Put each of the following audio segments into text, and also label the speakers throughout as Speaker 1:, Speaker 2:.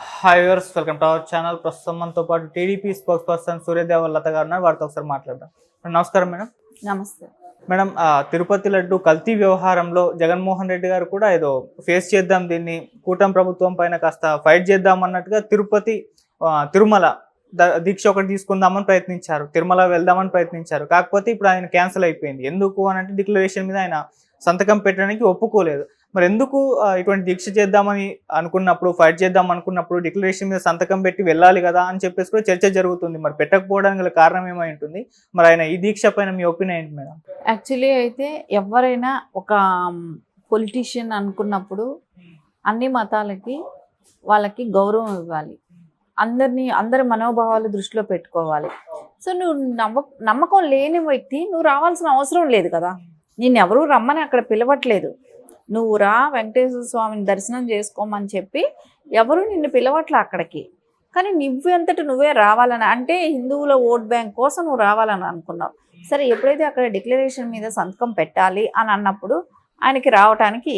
Speaker 1: Hi viewers, welcome to our channel. ప్రస్తుతం మనతో పాటు టీడీపీ స్పోక్స్ పర్సన్ సూర్యదేవర్ లత గారు ఉన్నారు. వారితో ఒకసారి మాట్లాడదాం. నమస్కారం మేడం.
Speaker 2: నమస్తే
Speaker 1: మేడం, తిరుపతి లడ్డు కల్తీ వ్యవహారంలో జగన్మోహన్ రెడ్డి గారు కూడా ఏదో ఫేస్ చేద్దాం, దీన్ని కూటమి ప్రభుత్వం పైన కాస్త ఫైట్ చేద్దాం అన్నట్టుగా తిరుమల దీక్ష ఒకటి తీసుకుందామని ప్రయత్నించారు, తిరుమల వెళ్దామని ప్రయత్నించారు. కాకపోతే ఇప్పుడు ఆయన క్యాన్సిల్ అయిపోయింది. ఎందుకు అని అంటే డిక్లరేషన్ మీద ఆయన సంతకం పెట్టడానికి ఒప్పుకోలేదు. మరి ఎందుకు ఇటువంటి దీక్ష చేద్దామని అనుకున్నప్పుడు, ఫైట్ చేద్దాం అనుకున్నప్పుడు డిక్లరేషన్ మీద సంతకం పెట్టి వెళ్ళాలి కదా అని చెప్పేసి కూడా చర్చ జరుగుతుంది. మరి పెట్టకపోవడానికి గల కారణం ఏమై ఉంటుంది? మరి ఆయన ఈ దీక్ష పైన మీ ఒపీనియన్ ఏంటి మేడం?
Speaker 2: యాక్చువల్లీ అయితే ఎవరైనా ఒక పొలిటీషియన్ అనుకున్నప్పుడు అన్ని మతాలకి వాళ్ళకి గౌరవం ఇవ్వాలి, అందరి మనోభావాలు దృష్టిలో పెట్టుకోవాలి. సో నువ్వు నమ్మకం లేని వ్యక్తి నువ్వు రావాల్సిన అవసరం లేదు కదా. నిన్నెవరూ రమ్మని అక్కడ పిలవట్లేదు. నువ్వు రా వెంకటేశ్వర స్వామిని దర్శనం చేసుకోమని చెప్పి ఎవరు నిన్ను పిలవట్లే అక్కడికి. కానీ నువ్వెంతటి నువ్వే రావాలని, అంటే హిందువుల ఓట్ బ్యాంక్ కోసం నువ్వు రావాలని అనుకున్నావు. సరే, ఎప్పుడైతే అక్కడ డిక్లరేషన్ మీద సంతకం పెట్టాలి అని అన్నప్పుడు ఆయనకి రావటానికి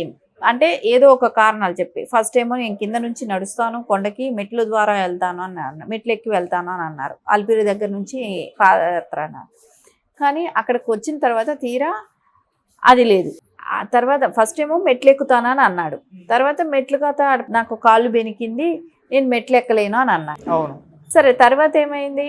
Speaker 2: అంటే ఏదో ఒక కారణాలు చెప్పి, ఫస్ట్ ఏమో నేను కింద నుంచి నడుస్తాను, కొండకి మెట్ల ద్వారా వెళ్తాను అని అన్నారు, మెట్లు ఎక్కి వెళ్తాను అని అన్నారు, అల్పిరి దగ్గర నుంచి పాదయాత్ర అన్నారు. కానీ అక్కడికి వచ్చిన తర్వాత తీరా అది లేదు. ఆ తర్వాత ఫస్ట్ ఏమో మెట్లు ఎక్కుతానని అన్నాడు, తర్వాత మెట్లు కథ నాకు కాళ్ళు బెనికింది, నేను మెట్లు ఎక్కలేను అని అన్నాడు.
Speaker 1: అవును,
Speaker 2: సరే, తర్వాత ఏమైంది,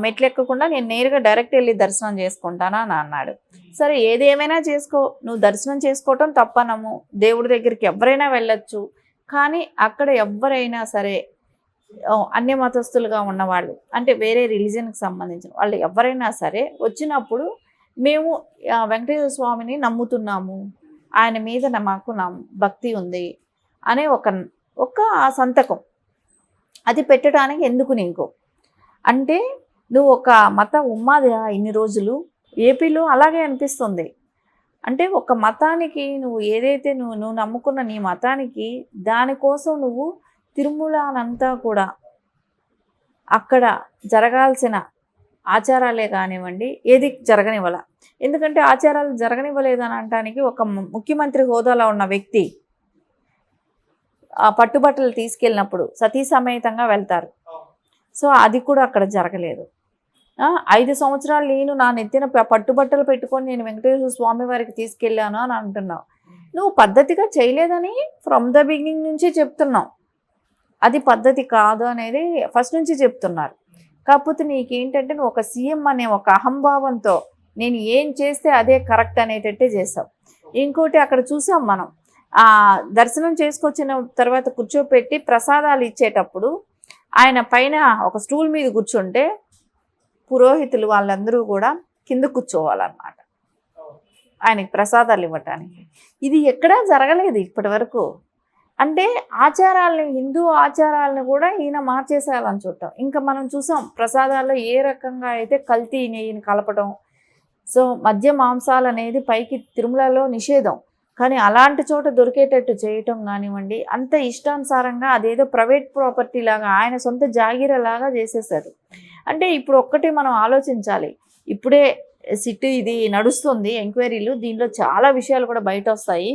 Speaker 2: మెట్లు ఎక్కకుండా నేను నేరుగా డైరెక్ట్ వెళ్ళి దర్శనం చేసుకుంటాను అని అన్నాడు. సరే, ఏది ఏమైనా చేసుకో, నువ్వు దర్శనం చేసుకోవటం తప్పనము, దేవుడి దగ్గరికి ఎవరైనా వెళ్ళొచ్చు. కానీ అక్కడ ఎవరైనా సరే అన్య మతస్థులుగా ఉన్నవాళ్ళు, అంటే వేరే రిలీజన్కి సంబంధించిన వాళ్ళు ఎవరైనా సరే వచ్చినప్పుడు మేము వెంకటేశ్వర స్వామిని నమ్ముతున్నాము, ఆయన మీద మాకు భక్తి ఉంది అనే ఒక సంతకం అది పెట్టడానికి ఎందుకు నీకు అంటే, నువ్వు ఒక మత ఉమ్మాది ఇన్ని రోజులు ఏపీలో అలాగే అనిపిస్తుంది. అంటే ఒక మతానికి నువ్వు ఏదైతే నువ్వు నమ్ముకున్న నీ మతానికి దానికోసం నువ్వు తిరుమలనంతా కూడా అక్కడ జరగాల్సిన ఆచారాలే కానివ్వండి ఏది జరగనివ్వాల. ఎందుకంటే ఆచారాలు జరగనివ్వలేదని అనటానికి ఒక ముఖ్యమంత్రి హోదాలో ఉన్న వ్యక్తి ఆ పట్టుబట్టలు తీసుకెళ్ళినప్పుడు సతీ సమేతంగా వెళ్తారు. సో అది కూడా అక్కడ జరగలేదు. 5 సంవత్సరాలు నేను నా నెత్తిన పట్టుబట్టలు పెట్టుకొని నేను వెంకటేశ్వర స్వామి వారికి తీసుకెళ్ళాను అని అంటున్నావు. నువ్వు పద్ధతిగా చేయలేదని ఫ్రమ్ ద బిగినింగ్ నుంచి చెప్తున్నావు. అది పద్ధతి కాదు అనేది ఫస్ట్ నుంచి చెప్తున్నారు. కాకపోతే నీకేంటంటే నువ్వు ఒక సీఎం అనే ఒక అహంభావంతో నేను ఏం చేస్తే అదే కరెక్ట్ అనేటట్టే చేసావు. ఇంకోటి అక్కడ చూసాం మనం, దర్శనం చేసుకొచ్చిన తర్వాత కూర్చోపెట్టి ప్రసాదాలు ఇచ్చేటప్పుడు ఆయన పైన ఒక స్టూల్ మీద కూర్చుంటే పురోహితులు వాళ్ళందరూ కూడా కింద కూర్చోవాలన్నమాట ఆయనకి ప్రసాదాలు ఇవ్వటానికి. ఇది ఎక్కడా జరగలేదు ఇప్పటి వరకు. అంటే ఆచారాలని, హిందూ ఆచారాలను కూడా ఈయన మార్చేసేయాలని చూడటం. ఇంకా మనం చూసాం ప్రసాదాల్లో ఏ రకంగా అయితే కల్తీ నెయ్యిని కలపడం. సో మద్య మాంసాలు అనేది పైకి తిరుమలలో నిషేధం, కానీ అలాంటి చోట దొరికేటట్టు చేయటం కానివ్వండి, అంత ఇష్టానుసారంగా అదేదో ప్రైవేట్ ప్రాపర్టీ లాగా ఆయన సొంత జాగీరలాగా చేసేసారు. అంటే ఇప్పుడు ఒక్కటి మనం ఆలోచించాలి, ఇప్పుడే సిట్ ఇది నడుస్తుంది ఎంక్వైరీలు, దీనిలో చాలా విషయాలు కూడా బయట వస్తాయి.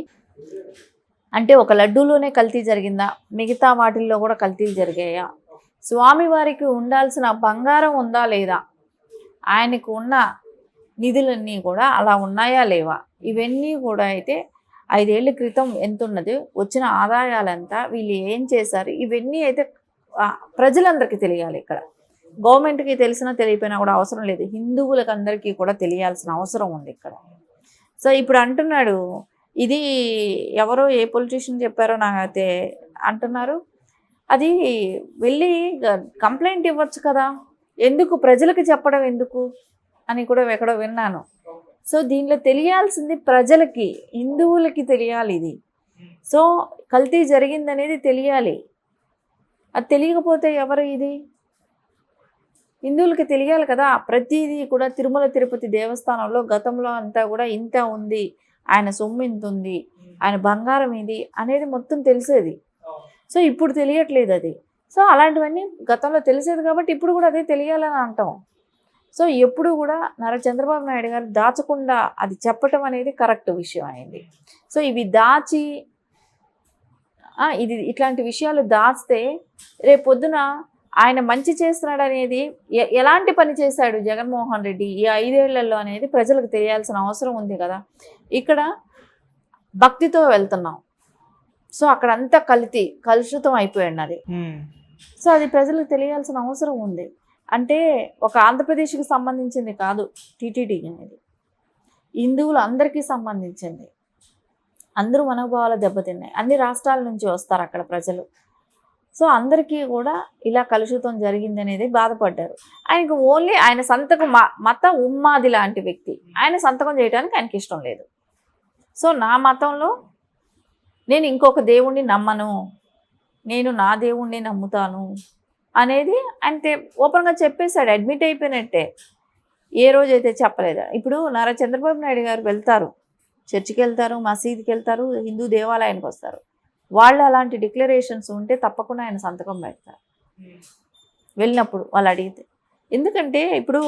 Speaker 2: అంటే ఒక లడ్డూలోనే కల్తీ జరిగిందా, మిగతా వాటిల్లో కూడా కల్తీలు జరిగాయా, స్వామివారికి ఉండాల్సిన బంగారం ఉందా లేదా, ఆయనకు ఉన్న నిధులన్నీ కూడా అలా ఉన్నాయా లేవా, ఇవన్నీ కూడా అయితే 5 ఏళ్ల క్రితం ఎంత ఉన్నది, వచ్చిన ఆదాయాలంతా వీళ్ళు ఏం చేశారు, ఇవన్నీ అయితే ప్రజలందరికీ తెలియాలి. ఇక్కడ గవర్నమెంట్కి తెలిసినా తెలియపోయినా కూడా అవసరం లేదు, హిందువులకు అందరికీ కూడా తెలియాల్సిన అవసరం ఉంది ఇక్కడ. సో ఇప్పుడు అంటున్నాడు, ఇది ఎవరో ఏ పొలిటీషియన్ చెప్పారో నాకైతే అంటున్నారు, అది వెళ్ళి కంప్లైంట్ ఇవ్వచ్చు కదా, ఎందుకు ప్రజలకు చెప్పడం ఎందుకు అని కూడా ఎక్కడో విన్నాను. సో దీనిలో తెలియాల్సింది ప్రజలకి, హిందువులకి తెలియాలి ఇది. సో కల్తీ జరిగిందనేది తెలియాలి. అది తెలియకపోతే ఎవరు, ఇది హిందువులకి తెలియాలి కదా. ప్రతిదీ కూడా తిరుమల తిరుపతి దేవస్థానంలో గతంలో అంతా కూడా ఇంత ఉంది, ఆయన సొమ్ము ఇంత ఉంది, ఆయన బంగారం ఇది అనేది మొత్తం తెలిసేది. సో ఇప్పుడు తెలియట్లేదు అది. సో అలాంటివన్నీ గతంలో తెలిసేది కాబట్టి ఇప్పుడు కూడా అదే తెలియాలని అంటాం. సో ఎప్పుడు కూడా చంద్రబాబు నాయుడు గారు దాచకుండా అది చెప్పటం అనేది కరెక్ట్ విషయం అయింది. సో ఇవి దాచి ఇది ఇట్లాంటి విషయాలు దాస్తే రేపు పొద్దున ఆయన మంచి చేస్తున్నాడు అనేది ఎలాంటి పని చేశాడు జగన్మోహన్ రెడ్డి ఈ 5 ఏళ్లలో అనేది ప్రజలకు తెలియాల్సిన అవసరం ఉంది కదా. ఇక్కడ భక్తితో వెళ్తున్నాం, సో అక్కడ అంతా కలుషితం అయిపోయింది అది. సో అది ప్రజలకు తెలియాల్సిన అవసరం ఉంది. అంటే ఒక ఆంధ్రప్రదేశ్కి సంబంధించింది కాదు టీటీడీ అనేది, హిందువులు అందరికీ సంబంధించింది. అందరూ మనోభావాలు దెబ్బతిన్నాయి. అన్ని రాష్ట్రాల నుంచి వస్తారు అక్కడ ప్రజలు. సో అందరికీ కూడా ఇలా కలుషితం జరిగింది అనేది బాధపడ్డారు. ఆయనకు ఓన్లీ ఆయన సంతకం మత ఉమ్మాది లాంటి వ్యక్తి, ఆయన సంతకం చేయడానికి ఆయనకి ఇష్టం లేదు. సో నా మతంలో నేను ఇంకొక దేవుణ్ణి నమ్మను, నేను నా దేవుణ్ణి నమ్ముతాను అనేది అంటే ఓపెన్గా చెప్పేశాడు, అడ్మిట్ అయిపోయినట్టే. ఏ రోజైతే చెప్పలేదా. ఇప్పుడు నారా చంద్రబాబు నాయుడు గారు వెళ్తారు, చర్చికి వెళ్తారు, మసీదుకి వెళ్తారు, హిందూ దేవాలయానికి వస్తారు. వాళ్ళు అలాంటి డిక్లరేషన్స్ ఉంటే తప్పకుండా ఆయన సంతకం పెడతారు వెళ్ళినప్పుడు వాళ్ళు అడిగితే. ఎందుకంటే ఇప్పుడు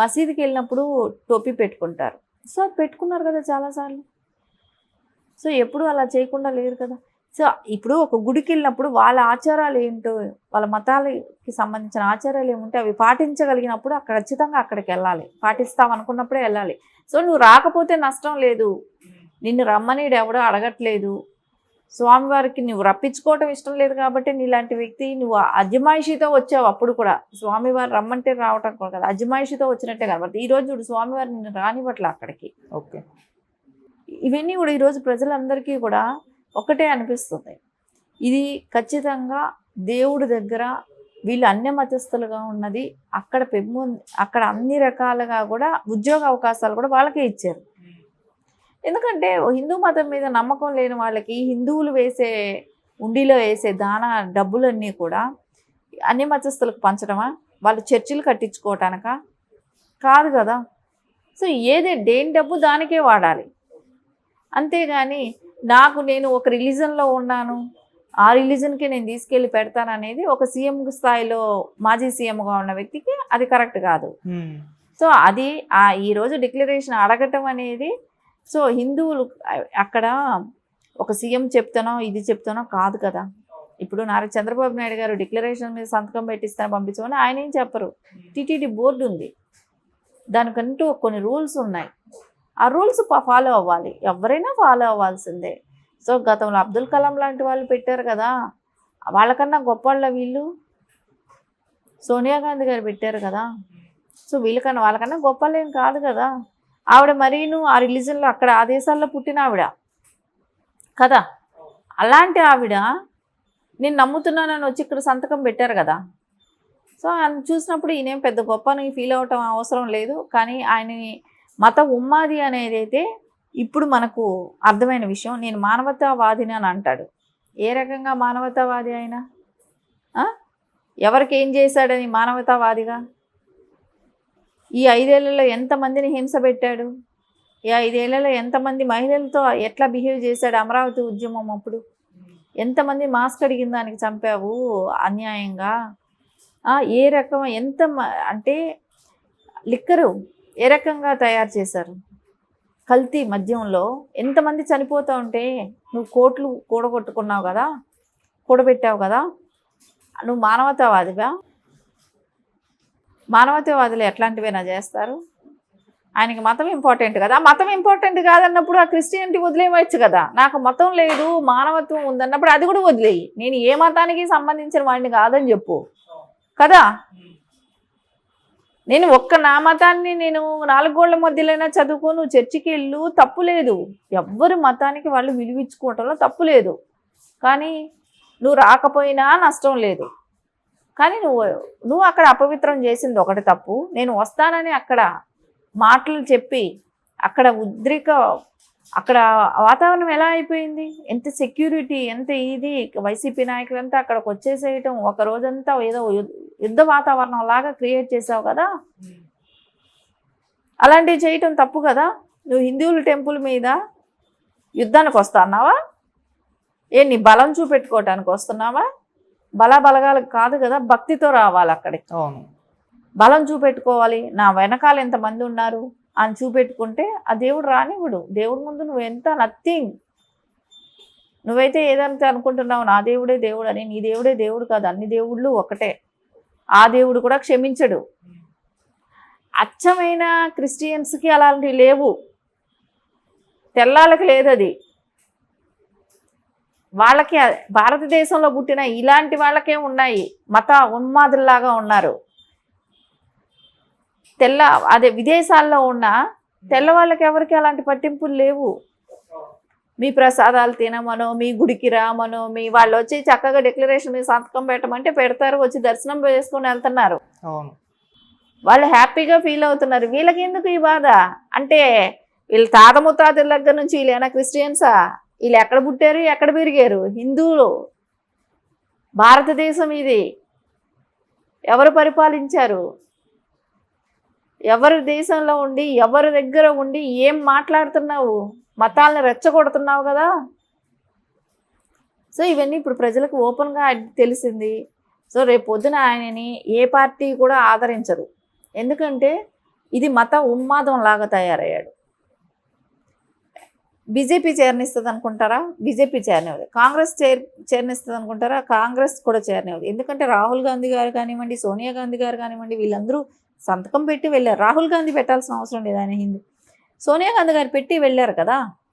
Speaker 2: మసీదుకి వెళ్ళినప్పుడు టోపీ పెట్టుకుంటారు, సో అది పెట్టుకున్నారు కదా చాలాసార్లు. సో ఎప్పుడు అలా చేయకుండా లేరు కదా. సో ఇప్పుడు ఒక గుడికి వెళ్ళినప్పుడు వాళ్ళ ఆచారాలు ఏంటో, వాళ్ళ మతాలకి సంబంధించిన ఆచారాలు ఏముంటే అవి పాటించగలిగినప్పుడు అక్కడ ఖచ్చితంగా అక్కడికి వెళ్ళాలి, పాటిస్తాం అనుకున్నప్పుడే వెళ్ళాలి. సో నువ్వు రాకపోతే నష్టం లేదు, నిన్ను రమ్మని ఎవడో అడగట్లేదు, స్వామివారికి నువ్వు రప్పించుకోవటం ఇష్టం లేదు కాబట్టి నీలాంటి వ్యక్తి నువ్వు అజమాయిషితో వచ్చావు. అప్పుడు కూడా స్వామివారు రమ్మంటే రావటం కూడా కదా, అజమాయిషితో వచ్చినట్టే కాబట్టి ఈరోజు చూడు స్వామివారు నిన్ను రానివ్వట్లే అక్కడికి.
Speaker 1: ఓకే,
Speaker 2: ఇవన్నీ కూడా ఈరోజు ప్రజలందరికీ కూడా ఒకటే అనిపిస్తుంది, ఇది ఖచ్చితంగా దేవుడి దగ్గర వీళ్ళు అన్య మతస్థులుగా ఉన్నది. అక్కడ అక్కడ అన్ని రకాలుగా కూడా ఉద్యోగ అవకాశాలు కూడా వాళ్ళకే ఇచ్చారు. ఎందుకంటే హిందూ మతం మీద నమ్మకం లేని వాళ్ళకి హిందువులు వేసే ఉండిలో వేసే డబ్బులన్నీ కూడా అన్ని మతస్థులకు పంచడమా, వాళ్ళు చర్చిలు కట్టించుకోవటానిక కాదు కదా. సో దేని డబ్బు దానికే వాడాలి. అంతేగాని నేను ఒక రిలీజన్లో ఉన్నాను, ఆ రిలీజన్కి నేను తీసుకెళ్ళి పెడతాను అనేది ఒక సీఎం స్థాయిలో మాజీ సీఎంగా ఉన్న వ్యక్తికి అది కరెక్ట్ కాదు. సో అది ఈరోజు డిక్లరేషన్ అడగటం అనేది, సో హిందువులు అక్కడ ఒక సీఎం చెప్తానో ఇది చెప్తానో కాదు కదా. ఇప్పుడు నారా చంద్రబాబు నాయుడు గారు డిక్లరేషన్ మీద సంతకం పెట్టిస్తాను పంపించమని ఆయన ఏం చెప్పరు. టీటీడీ బోర్డు ఉంది, దానికంటూ కొన్ని రూల్స్ ఉన్నాయి, ఆ రూల్స్ ఫాలో అవ్వాలి, ఎవరైనా ఫాలో అవ్వాల్సిందే. సో గతంలో అబ్దుల్ కలాం లాంటి వాళ్ళు పెట్టారు కదా, వాళ్ళకన్నా గొప్పవాళ్ళ వీళ్ళు. సోనియా గాంధీ గారు పెట్టారు కదా, సో వాళ్ళకన్నా గొప్పవాళ్ళు ఏం కాదు కదా. ఆవిడ మరీను ఆ రిలీజన్లో అక్కడ ఆ దేశాల్లో పుట్టిన ఆవిడ కదా. అలాంటి ఆవిడ నేను నమ్ముతున్నానని వచ్చి ఇక్కడ సంతకం పెట్టారు కదా. సో ఆయన చూసినప్పుడు ఈయనేం పెద్ద గొప్పని ఫీల్ అవటం అవసరం లేదు. కానీ ఆయన మత ఉమ్మాది అనేది అయితే ఇప్పుడు మనకు అర్థమైన విషయం. నేను మానవతావాదిని అని అంటాడు. ఏ రకంగా మానవతావాది ఆయన? ఎవరికి ఏం చేశాడని మానవతావాదిగా? ఈ 5 ఏళ్లలో ఎంతమందిని హింస పెట్టాడు, ఈ 5 ఏళ్లలో ఎంతమంది మహిళలతో ఎట్లా బిహేవ్ చేశాడు. అమరావతి ఉద్యమం అప్పుడు ఎంతమంది మాస్క్ అడిగిన దానికి చంపావు అన్యాయంగా. ఏ రకం అంటే లిక్కరు ఏ రకంగా తయారు చేశారు, కల్తీ మద్యంలో ఎంతమంది చనిపోతూ ఉంటే నువ్వు కోట్లు కూడగొట్టుకున్నావు కదా, కూడబెట్టావు కదా. నువ్వు మానవతావాదిగా? మానవతావాదులు ఎట్లాంటివైనా చేస్తారు. ఆయనకి మతం ఇంపార్టెంట్ కదా. మతం ఇంపార్టెంట్ కాదన్నప్పుడు ఆ క్రిస్టియానిటీ వదిలేయవచ్చు కదా. నాకు మతం లేదు మానవత్వం ఉందన్నప్పుడు అది కూడా వదిలేయి. నేను ఏ మతానికి సంబంధించిన వాడిని కాదని చెప్పు కదా. నేను నా మతాన్ని నేను 4 గోళ్ల మధ్యలోనే చదువుకో, నువ్వు చర్చికి వెళ్ళు, తప్పు లేదు. ఎవ్వరు మతానికి వాళ్ళు విలువించుకోవటంలో తప్పు లేదు. కానీ నువ్వు రాకపోయినా నష్టం లేదు. కానీ నువ్వు అక్కడ అపవిత్రం చేసింది ఒకటి తప్పు. నేను వస్తానని అక్కడ మాటలు చెప్పి అక్కడ అక్కడ వాతావరణం ఎలా అయిపోయింది, ఎంత సెక్యూరిటీ, ఎంత ఇది. వైసీపీ నాయకులంతా అక్కడికి వచ్చేసేయటం, ఒక రోజంతా ఏదో యుద్ధ వాతావరణం లాగా క్రియేట్ చేసావు కదా. అలాంటివి చేయటం తప్పు కదా. నువ్వు హిందువుల టెంపుల్ మీద యుద్ధానికి వస్తున్నావా? నీ బలం చూపెట్టుకోవటానికి వస్తున్నావా? బలగాలకు కాదు కదా, భక్తితో రావాలి అక్కడికి. బలం చూపెట్టుకోవాలి. నా వెనకాల ఎంతమంది ఉన్నారు అని చూపెట్టుకుంటే ఆ దేవుడు రానివ్వడు. దేవుడి ముందు నువ్వు ఎంత నథింగ్. నువ్వైతే ఏదంటే అనుకుంటున్నావు నా దేవుడే దేవుడు అని, నీ దేవుడే దేవుడు కాదు, అన్ని దేవుళ్ళు ఒకటే. ఆ దేవుడు కూడా క్షమించడు. అచ్చమైన క్రిస్టియన్స్కి అలాంటివి లేవు, తెల్లాళ్ళకి లేదు అది. వాళ్ళకి భారతదేశంలో పుట్టిన ఇలాంటి వాళ్ళకే ఉన్నాయి, మత ఉన్మాదుల్లాగా ఉన్నారు. అదే విదేశాల్లో ఉన్న తెల్ల వాళ్ళకి ఎవరికి అలాంటి పట్టింపులు లేవు. మీ ప్రసాదాలు తినమనో, మీ గుడికి రామనో, మీ వాళ్ళు వచ్చి చక్కగా డిక్లరేషన్ మీద సంతకం పెట్టమంటే పెడతారు, వచ్చి దర్శనం చేసుకొని వెళ్తున్నారు.
Speaker 1: అవును.
Speaker 2: వాళ్ళు హ్యాపీగా ఫీల్ అవుతున్నారు. వీళ్ళకి ఎందుకు ఈ బాధ అంటే, వీళ్ళు తాత ముత్తాతల దగ్గర నుంచి వీళ్ళేనా క్రిస్టియన్సా? వీళ్ళు ఎక్కడ పుట్టారు, ఎక్కడ పెరిగారు? హిందువులు. భారతదేశం ఇది ఎవరు పరిపాలించారు? ఎవరి దేశంలో ఉండి, ఎవరి దగ్గర ఉండి ఏం మాట్లాడుతున్నావు? మతాలను రెచ్చగొడుతున్నావు కదా. సో ఇవన్నీ ఇప్పుడు ప్రజలకు ఓపెన్గా తెలిసింది. సో రేపు పొద్దున ఆయనని ఏ పార్టీ కూడా ఆదరించదు, ఎందుకంటే ఇది మత ఉన్మాదం లాగా తయారయ్యాడు. బీజేపీ చేరనిస్తుంది అనుకుంటారా? బీజేపీ చేరనివ్వదు. కాంగ్రెస్ చేరనిస్తుంది అనుకుంటారా? కాంగ్రెస్ కూడా చేరనివ్వదు. ఎందుకంటే రాహుల్ గాంధీ గారు కానివ్వండి, సోనియా గాంధీ గారు కానివ్వండి, వీళ్ళందరూ సంతకం పెట్టి వెళ్ళారు. రాహుల్ గాంధీ పెట్టాల్సిన అవసరం లేదు, ఆయన హిందూ. సోనియా గాంధీ గారు పెట్టి వెళ్ళారు కదా.